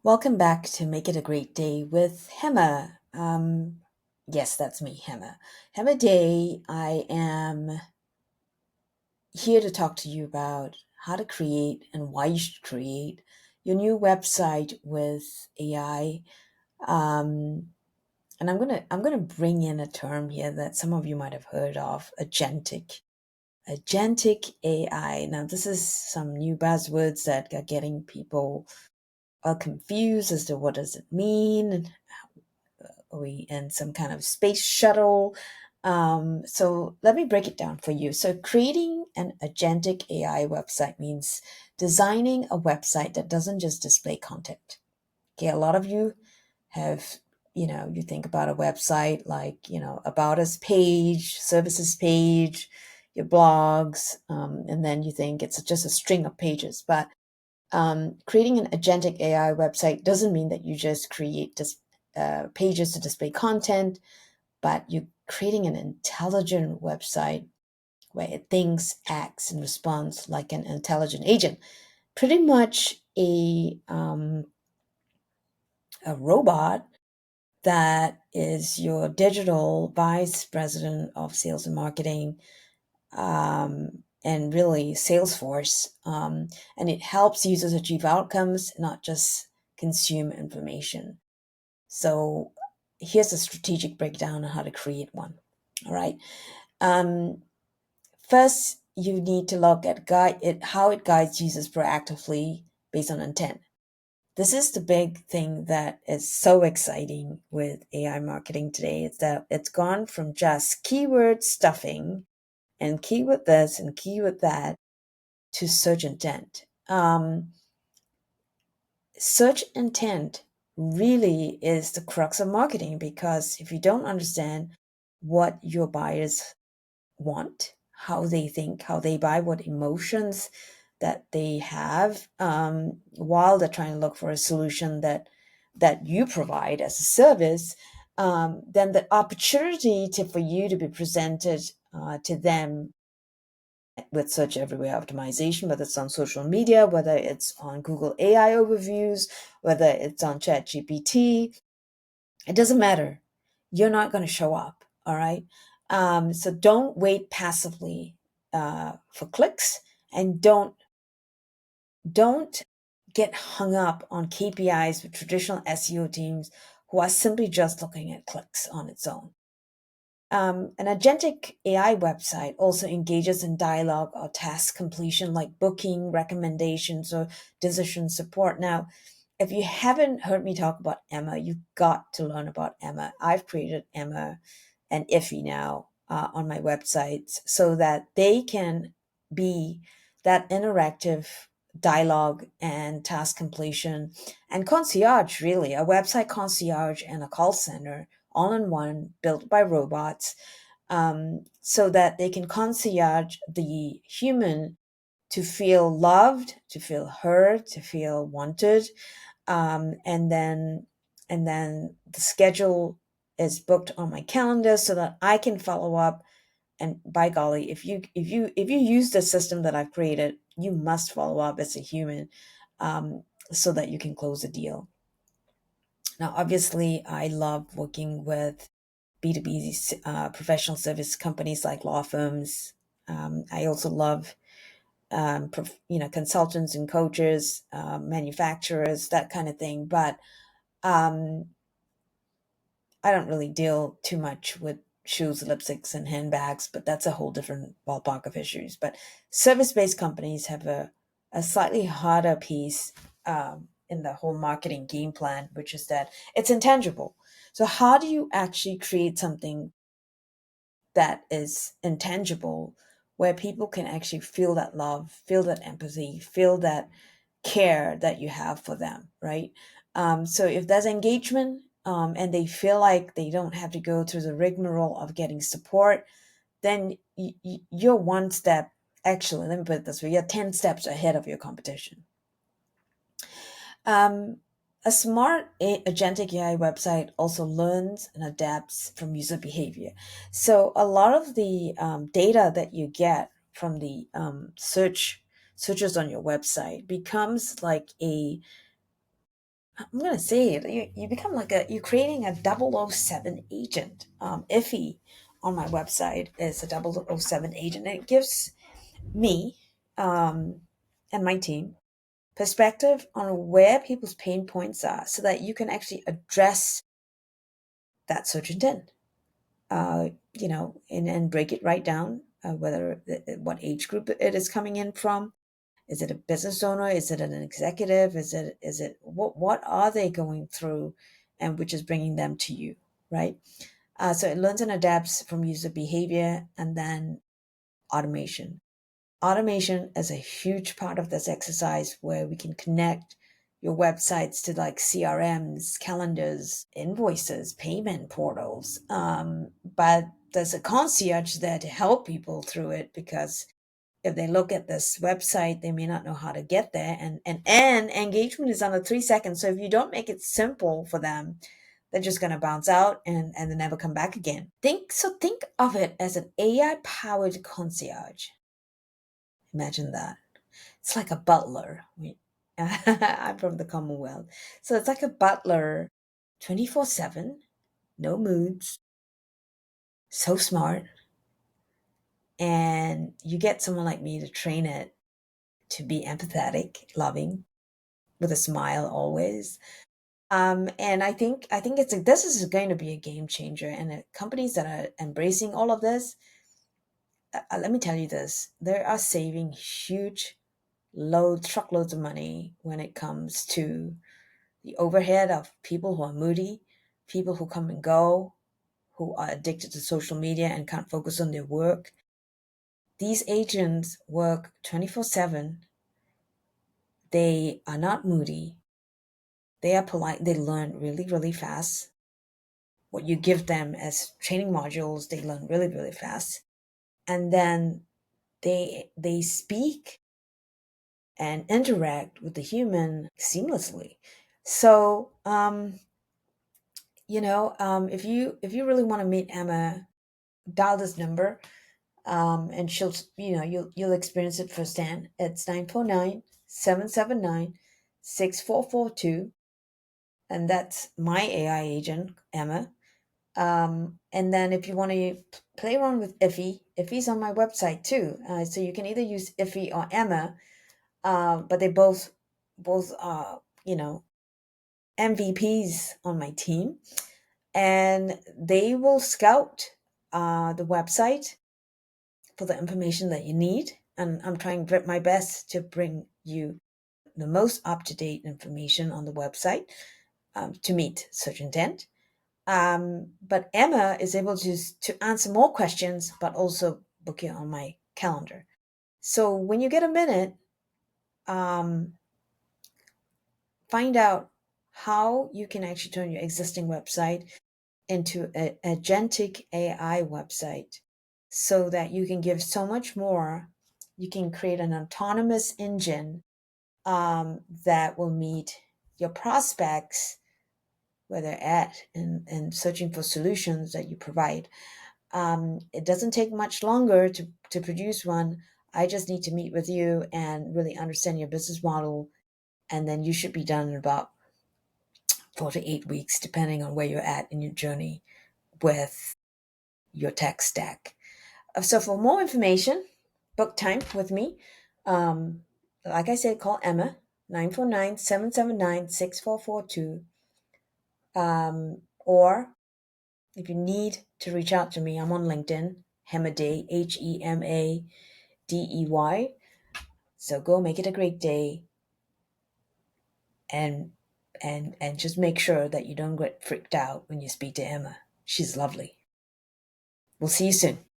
Welcome back to Make It a Great Day with Hema. Yes, that's me, Hema. Hema Day, I am here to talk to you about how to create and why you should create your new website with AI. Um, and I'm gonna bring in a term here that some of you might have heard of, agentic AI. Now, this is some new buzzwords that are getting people all confused as to what does it mean. Are we in some kind of space shuttle? So let me break it down for you. So creating an agentic AI website means designing a website that doesn't just display content. Okay, a lot of you have, you think about a website like, about us page, services page, your blogs, and then you think it's just a string of pages. But creating an agentic AI website doesn't mean that you just create pages to display content, but you're creating an intelligent website where it thinks, acts, and responds like an intelligent agent. Pretty much a robot that is your digital vice president of sales and marketing, and really Salesforce. And it helps users achieve outcomes, not just consume information. So here's a strategic breakdown on how to create one. All right. Um, First, you need to look at how it guides users proactively based on intent. This is the big thing that is so exciting with AI marketing today. It's that it's gone from just keyword stuffing and keyword this and keyword that to search intent. Search intent really is the crux of marketing, because if you don't understand what your buyers want, how they think, how they buy, what emotions that they have, while they're trying to look for a solution that you provide as a service, then the opportunity for you to be presented to them with search everywhere optimization, whether it's on social media, whether it's on Google AI overviews, whether it's on ChatGPT, it doesn't matter. You're not going to show up. All right. So don't wait passively for clicks, and don't get hung up on KPIs with traditional SEO teams who are simply just looking at clicks on its own. An agentic AI website also engages in dialogue or task completion, like booking, recommendations, or decision support. Now, if you haven't heard me talk about Emma, you've got to learn about Emma. I've created Emma and Iffy now on my websites so that they can be that interactive dialogue and task completion and concierge, really, a website concierge and a call center all in one, built by robots, so that they can concierge the human to feel loved, to feel heard, to feel wanted, and then the schedule is booked on my calendar so that I can follow up. And by golly, if you use the system that I've created, you must follow up as a human, so that you can close a deal. Now, obviously, I love working with B2B professional service companies like law firms. I also love consultants and coaches, manufacturers, that kind of thing. But um, I don't really deal too much with shoes, lipsticks, and handbags, but that's a whole different ballpark of issues. But service-based companies have a slightly harder piece in the whole marketing game plan, which is that it's intangible. So how do you actually create something that is intangible, where people can actually feel that love, feel that empathy, feel that care that you have for them, right? So if there's engagement, and they feel like they don't have to go through the rigmarole of getting support, then you're one step, actually, let me put it this way, you're 10 steps ahead of your competition. Um, a smart agentic AI website also learns and adapts from user behavior. So a lot of the data that you get from the searches on your website becomes like I'm gonna say it. You become like you're creating a 007 agent. Iffy on my website is a 007 agent. And it gives me and my team perspective on where people's pain points are so that you can actually address that search intent. And break it right down, whether what age group it is coming in from. Is it a business owner? Is it an executive? Is it what are they going through, and which is bringing them to you, right? So it learns and adapts from user behavior, and then automation. Automation is a huge part of this exercise where we can connect your websites to like CRMs, calendars, invoices, payment portals. But there's a concierge there to help people through it, because if they look at this website, they may not know how to get there. And engagement is under 3 seconds. So if you don't make it simple for them, they're just gonna bounce out and then never come back again. Think of it as an AI powered concierge. Imagine that. It's like a butler. I'm from the Commonwealth. So it's like a butler 24/7, no moods, so smart. And you get someone like me to train it to be empathetic, loving, with a smile always. And I think this is going to be a game changer. And companies that are embracing all of this, let me tell you this: they are saving huge truckloads of money when it comes to the overhead of people who are moody, people who come and go, who are addicted to social media and can't focus on their work. These agents work 24/7. They are not moody. They are polite. They learn really, really fast. What you give them as training modules, they learn really, really fast. And then they speak and interact with the human seamlessly. So, if you really want to meet Emma, dial this number, and she'll, you'll experience it firsthand. It's 949-779-6442, and that's my AI agent, Emma. And then if you want to play around with Iffy's on my website too. So you can either use Iffy or Emma, but they both are, MVPs on my team, and they will scout the website for the information that you need. And I'm trying my best to bring you the most up to date information on the website, to meet search intent. But Emma is able to answer more questions, but also book you on my calendar. So when you get a minute, um, find out how you can actually turn your existing website into a agentic AI website, so that you can give so much more. You can create an autonomous engine, that will meet your prospects where they're at, and searching for solutions that you provide. It doesn't take much longer to produce one. I just need to meet with you and really understand your business model. And then you should be done in about 4 to 8 weeks, depending on where you're at in your journey with your tech stack. So for more information, book time with me. Um, like I said, call Emma, 949-779-6442. Or if you need to reach out to me, I'm on LinkedIn, Hema Dey, Hemadey. So go make it a great day, and and just make sure that you don't get freaked out when you speak to Emma. She's lovely. We'll see you soon.